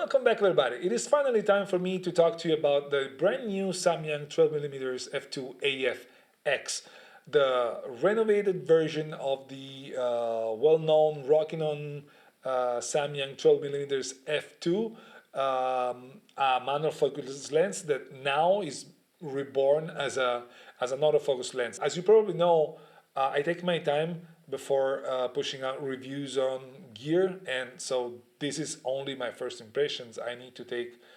Welcome back everybody. It is finally time for me to talk to you about the brand new Samyang 12mm f2 AF-X, the renovated version of the well-known rocking on Samyang 12mm f2 manual focus lens that now is reborn as an autofocus lens. As you probably know, I take my time before pushing out reviews on gear, and so this is only my first impressions. I need to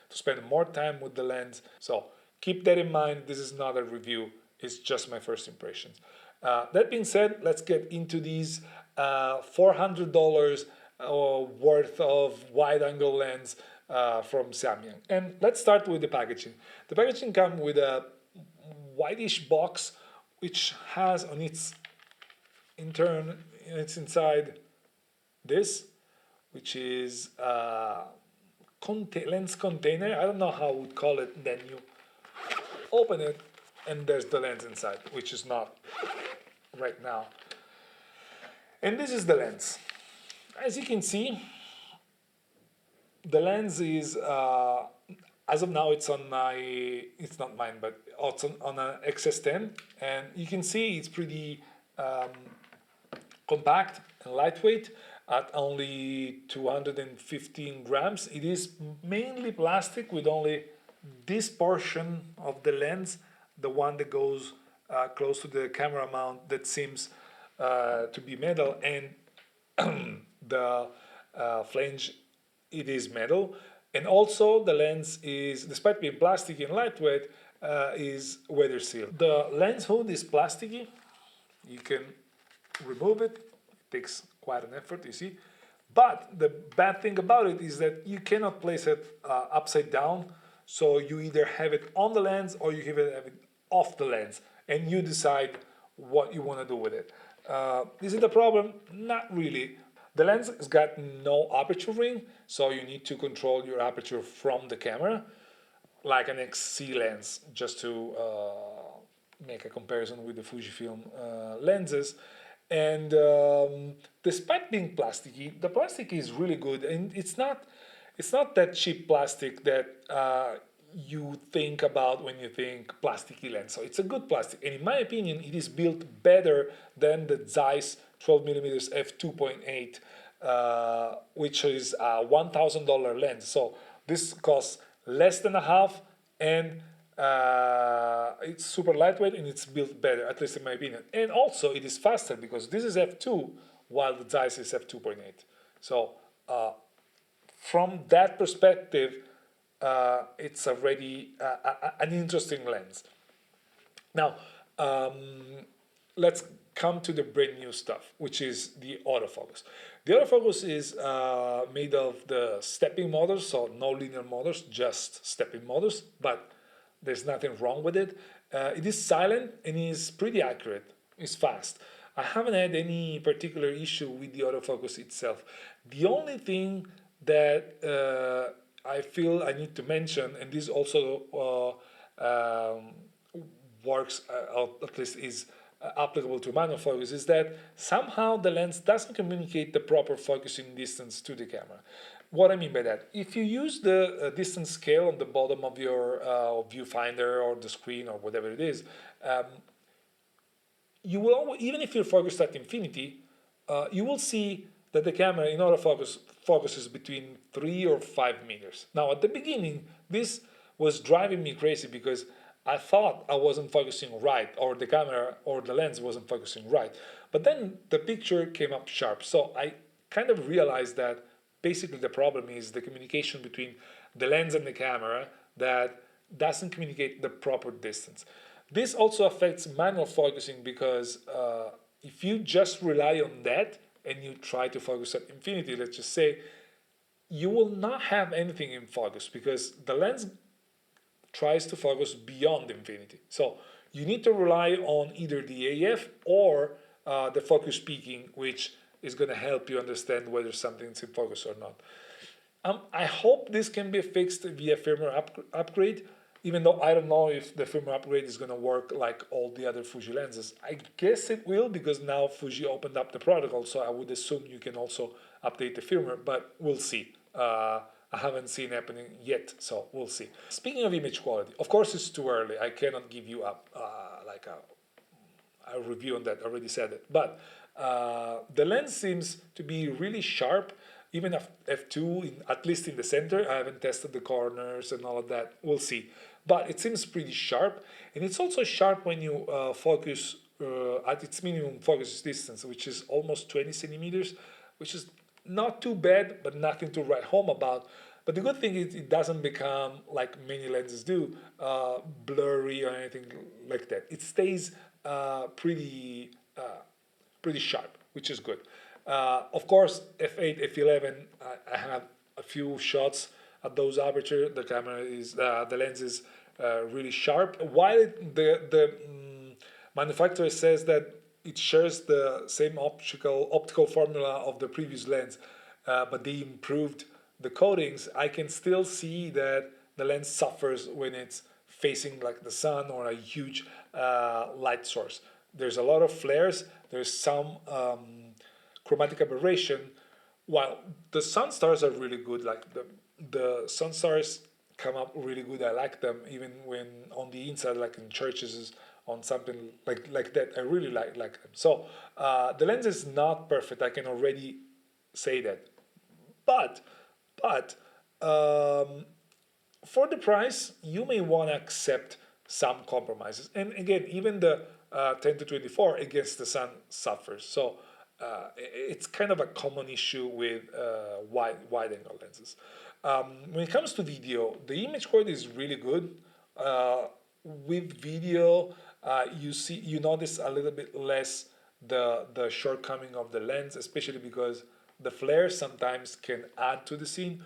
spend more time with the lens, so keep that in mind. This is not a review, it's just my first impressions. That being said, let's get into these $400 worth of wide-angle lens from Samyang. And let's start with the packaging. The packaging comes with a whitish box which has on its inside this, which is lens container. I don't know how I would call it. Then you open it and there's the lens inside, which is not right now. And this is the lens. As you can see, the lens is as of now it's not mine, but it's on an XS10, and you can see it's pretty compact and lightweight at only 215 grams. It is mainly plastic with only this portion of the lens, the one that goes close to the camera mount, that seems to be metal, and the flange, it is metal. And also the lens is, despite being plastic and lightweight, is weather sealed. The lens hood is plasticky. You can remove it. It takes quite an effort, you see. But the bad thing about it is that you cannot place it upside down. So you either have it on the lens or you have it off the lens, and you decide what you want to do with it. Is it a problem? Not really. The lens has got no aperture ring, so you need to control your aperture from the camera, like an XC lens, just to make a comparison with the Fujifilm lenses. And despite being plasticky, the plastic is really good, and it's not that cheap plastic that you think about when you think plasticky lens. So it's a good plastic, and in my opinion, it is built better than the Zeiss 12mm f2.8, which is a $1,000 lens. So this costs less than a half, and it's super lightweight, and it's built better, at least in my opinion. And also it is faster because this is f2 while the Zeiss is f2.8. So from that perspective, it's already an interesting lens. Now let's come to the brand new stuff, which is the autofocus. The autofocus is made of the stepping motors, so no linear motors, just stepping motors, but there's nothing wrong with it. It is silent and is pretty accurate. It's fast. I haven't had any particular issue with the autofocus itself. The only thing that I feel I need to mention, and this also works, at least is applicable to manual focus, is that somehow the lens doesn't communicate the proper focusing distance to the camera. What I mean by that, if you use the distance scale on the bottom of your viewfinder or the screen or whatever it is, you will always, even if you're focused at infinity, you will see that the camera in autofocus focuses between 3 or 5 meters. Now at the beginning, this was driving me crazy because I thought I wasn't focusing right, or the camera or the lens wasn't focusing right. But then the picture came up sharp. So I kind of realized that basically the problem is the communication between the lens and the camera that doesn't communicate the proper distance. This also affects manual focusing because if you just rely on that and you try to focus at infinity, let's just say, you will not have anything in focus because the lens tries to focus beyond infinity. So you need to rely on either the AF or the focus peaking, which is going to help you understand whether something's in focus or not. I hope this can be fixed via firmware upgrade, even though I don't know if the firmware upgrade is going to work like all the other Fuji lenses. I guess it will because now Fuji opened up the protocol, so I would assume you can also update the firmware, but we'll see. I haven't seen happening yet, so we'll see. Speaking of image quality, of course it's too early. I cannot give you like a review on that. I already said it, but the lens seems to be really sharp, even f2, at least in the center. I haven't tested the corners and all of that. We'll see, but it seems pretty sharp, and it's also sharp when you focus at its minimum focus distance, which is almost 20 centimeters, which is not too bad, but nothing to write home about. But the good thing is it doesn't become, like many lenses do, blurry or anything like that. It stays pretty sharp, which is good. Of course, f8, f11, I have a few shots at those aperture. The camera is the lens is really sharp. While the manufacturer says that it shares the same optical formula of the previous lens, but they improved the coatings, I can still see that the lens suffers when it's facing like the sun or a huge light source. There's a lot of flares. There's some chromatic aberration. While the sun stars are really good, like the sun stars come up really good. I like them even when on the inside, like in churches, on something like that. I really like them. So the lens is not perfect. I can already say that, but for the price, you may want to accept some compromises. And again, even the 10 to 24 against the sun suffers. So it's kind of a common issue with wide angle lenses. When it comes to video, the image quality is really good. With video, you notice a little bit less the shortcoming of the lens, especially because the flare sometimes can add to the scene,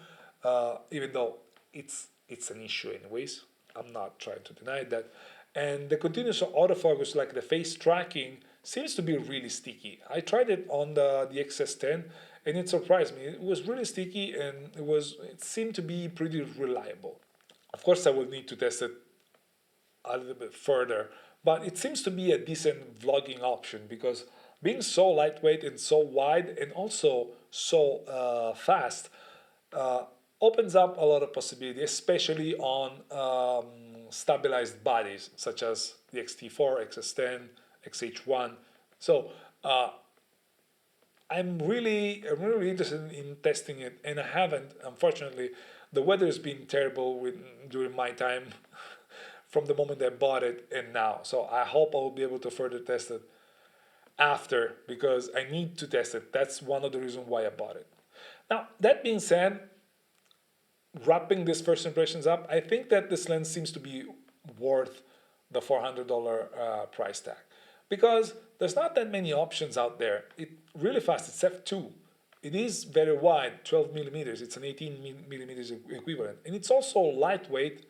even though it's an issue anyways. I'm not trying to deny that. And the continuous autofocus, like the face tracking, seems to be really sticky. I tried it on the XS10 and it surprised me. It was really sticky and it seemed to be pretty reliable. Of course, I will need to test it a little bit further, but it seems to be a decent vlogging option because being so lightweight and so wide and also so fast opens up a lot of possibility, especially on stabilized bodies such as the XT4, XS10, XH1. So I'm really interested in testing it, and I haven't. Unfortunately, the weather has been terrible during my time from the moment I bought it and now. So I hope I will be able to further test it after, because I need to test it. That's one of the reasons why I bought it. Now, that being said, wrapping these first impressions up, I think that this lens seems to be worth the $400 price tag, because there's not that many options out there. It's really fast. It's f2. It is very wide, 12 millimeters. It's an 18 millimeters equivalent, and it's also lightweight,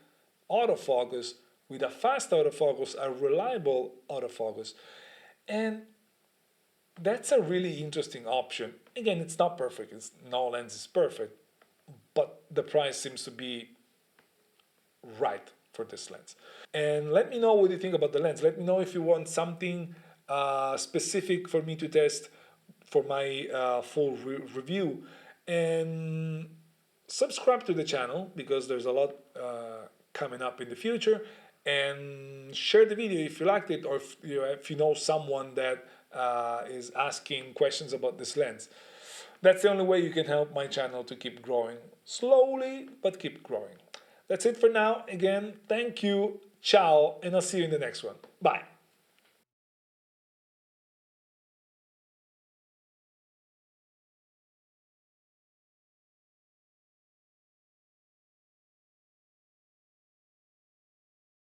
autofocus with a fast autofocus, a reliable autofocus, and that's a really interesting option. Again, it's not perfect. No lens is perfect, but the price seems to be right for this lens. And let me know what you think about the lens. Let me know if you want something specific for me to test for my full review. And subscribe to the channel because there's a lot coming up in the future. And share the video if you liked it, or if you know someone that is asking questions about this lens. That's the only way you can help my channel to keep growing. Slowly, but keep growing. That's it for now. Again, thank you, ciao, and I'll see you in the next one. Bye.